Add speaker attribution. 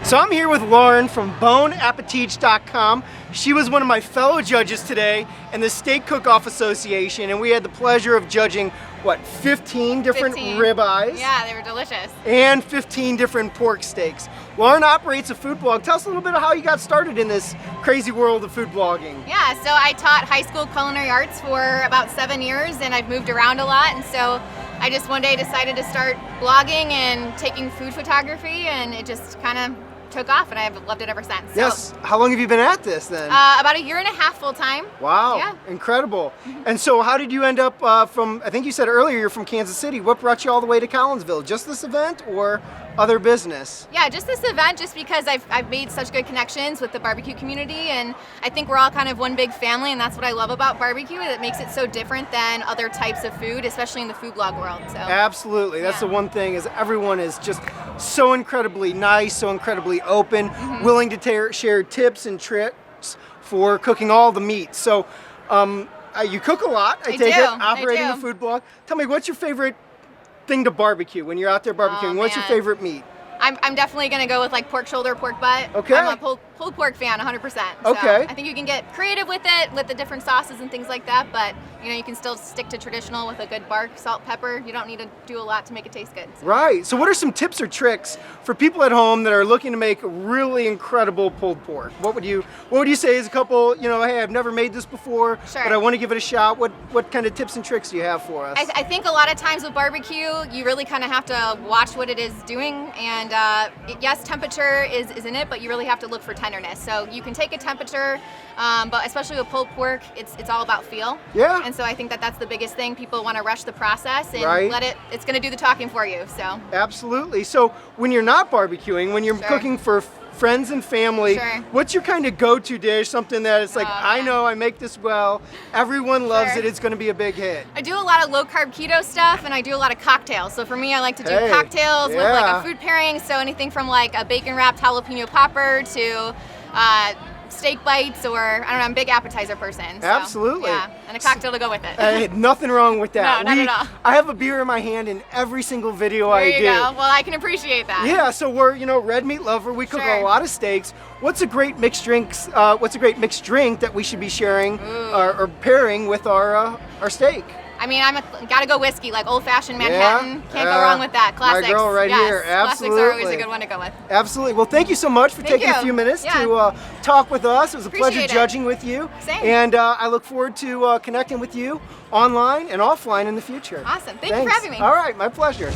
Speaker 1: So I'm here with Lauren from boneappetite.com. She was one of my fellow judges today in the Steak Cook-Off Association, and we had the pleasure of judging, what, 15 different ribeyes?
Speaker 2: Yeah, they were delicious.
Speaker 1: And 15 different pork steaks. Lauren operates a food blog. Tell us a little bit of how you got started in this crazy world of food blogging.
Speaker 2: Yeah, so I taught high school culinary arts for about 7 years, and I've moved around a lot, and so I just one day decided to start blogging and taking food photography, and it just kind of took off, and I've loved it ever since. So,
Speaker 1: yes. How long have you been at this then?
Speaker 2: about 1.5 years full time.
Speaker 1: Wow.
Speaker 2: Yeah.
Speaker 1: Incredible. And so how did you end up from, I think you said earlier you're from Kansas City. What brought you all the way to Collinsville? Just this event or other business?
Speaker 2: Yeah, just this event, just because I've made such good connections with the barbecue community, and I think we're all kind of one big family, and that's what I love about barbecue. It makes it so different than other types of food, especially in the food blog world. So
Speaker 1: absolutely. That's the one thing, is everyone is just so incredibly nice, so incredibly open, willing to share tips and tricks for cooking all the meats. So you cook a lot, I take it, operating a food blog. Tell me, what's your favorite thing to barbecue when you're out there barbecuing? What's your favorite meat?
Speaker 2: I'm definitely gonna go with like pork shoulder, pork butt.
Speaker 1: Okay.
Speaker 2: I'm a pulled pork fan, 100%. So
Speaker 1: okay.
Speaker 2: I think you can get creative with it, with the different sauces and things like that, but you know, you can still stick to traditional with a good bark, salt, pepper. You don't need to do a lot to make it taste good. So.
Speaker 1: Right. So what are some tips or tricks for people at home that are looking to make really incredible pulled pork? What would you say is a couple, you know, hey, I've never made this before, but I want to give it a shot. What kind of tips and tricks do you have for us?
Speaker 2: I think a lot of times with barbecue, you really kind of have to watch what it is doing, and yes, temperature is in it, but you really have to look for tenderness. So you can take a temperature, but especially with pulled pork, it's all about feel.
Speaker 1: Yeah.
Speaker 2: And so I think that's the biggest thing. People want to rush the process and it's going to do the talking for you. So
Speaker 1: absolutely. So when you're not barbecuing, when you're cooking for friends and family, what's your kind of go-to dish? Something that it's like, I know I make this well, everyone loves it, it's going to be a big hit.
Speaker 2: I do a lot of low-carb keto stuff, and I do a lot of cocktails. So for me, I like to do cocktails with like a food pairing. So anything from like a bacon-wrapped jalapeno popper to steak bites, or I don't know, I'm a big appetizer person. So,
Speaker 1: absolutely.
Speaker 2: Yeah, and a cocktail to go with it.
Speaker 1: Nothing wrong with that.
Speaker 2: No, not at all.
Speaker 1: I have a beer in my hand in every single video I do.
Speaker 2: There you go. Well, I can appreciate that.
Speaker 1: Yeah, so we're, you know, red meat lover. We cook a lot of steaks. What's a great mixed drinks? What's a great mixed drink that we should be sharing or pairing with our steak?
Speaker 2: I mean, gotta go whiskey, like old-fashioned Manhattan. Can't go wrong with that. Classics.
Speaker 1: My girl right here, absolutely.
Speaker 2: Classics are always a good one to go with.
Speaker 1: Absolutely. Well, thank you so much for taking a few minutes to talk with us. It was a pleasure judging with you.
Speaker 2: Same.
Speaker 1: And I look forward to connecting with you online and offline in the future.
Speaker 2: Awesome. Thank you for having me.
Speaker 1: All right, my pleasure.